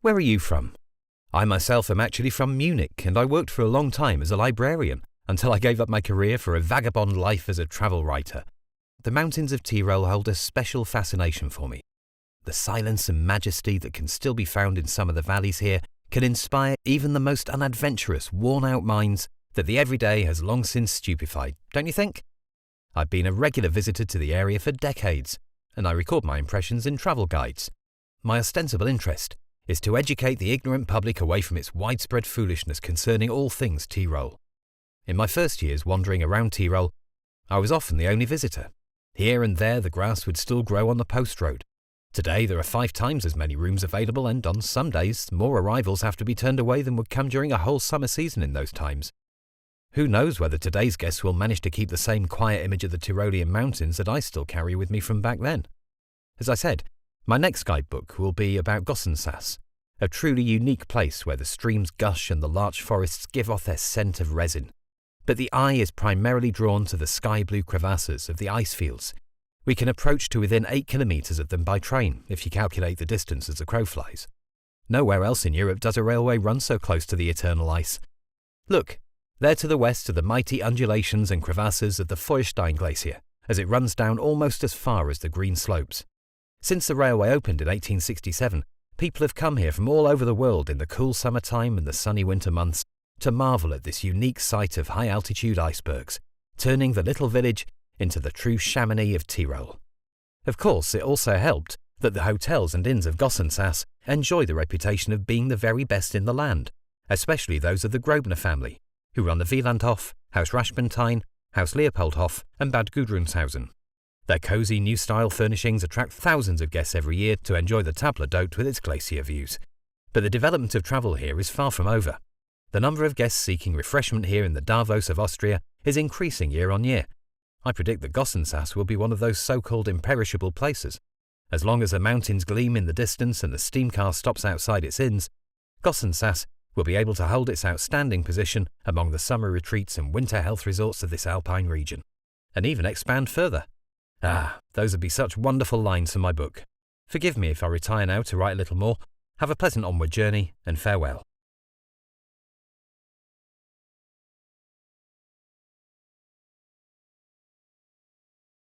Where are you from? I myself am actually from Munich, and I worked for a long time as a librarian until I gave up my career for a vagabond life as a travel writer. The mountains of Tyrol hold a special fascination for me. The silence and majesty that can still be found in some of the valleys here can inspire even the most unadventurous, worn-out minds that the everyday has long since stupefied, don't you think? I've been a regular visitor to the area for decades, and I record my impressions in travel guides. My ostensible interest is to educate the ignorant public away from its widespread foolishness concerning all things Tyrol. In my first years wandering around Tyrol, I was often the only visitor. Here and there the grass would still grow on the post road. Today there are 5 times as many rooms available, and on some days more arrivals have to be turned away than would come during a whole summer season in those times. Who knows whether today's guests will manage to keep the same quiet image of the Tyrolean mountains that I still carry with me from back then. As I said, my next guidebook will be about Gossensass, a truly unique place where the streams gush and the larch forests give off their scent of resin. But the eye is primarily drawn to the sky-blue crevasses of the ice fields. We can approach to within 8 kilometres of them by train, if you calculate the distance as the crow flies. Nowhere else in Europe does a railway run so close to the eternal ice. Look, there to the west are the mighty undulations and crevasses of the Feuerstein Glacier, as it runs down almost as far as the green slopes. Since the railway opened in 1867, people have come here from all over the world in the cool summertime and the sunny winter months to marvel at this unique sight of high-altitude icebergs, turning the little village into the true Chamonix of Tyrol. Of course, it also helped that the hotels and inns of Gossensass enjoy the reputation of being the very best in the land, especially those of the Grosvenor family, who run the Wielandhof, Haus Raspentine, Haus Leopoldhof and Bad Gudrunshausen. Their cosy new-style furnishings attract thousands of guests every year to enjoy the table d'hôte with its glacier views. But the development of travel here is far from over. The number of guests seeking refreshment here in the Davos of Austria is increasing year on year. I predict that Gossensass will be one of those so-called imperishable places. As long as the mountains gleam in the distance and the steam car stops outside its inns, Gossensass will be able to hold its outstanding position among the summer retreats and winter health resorts of this alpine region, and even expand further. Those would be such wonderful lines for my book. Forgive me if I retire now to write a little more. Have a pleasant onward journey, and farewell.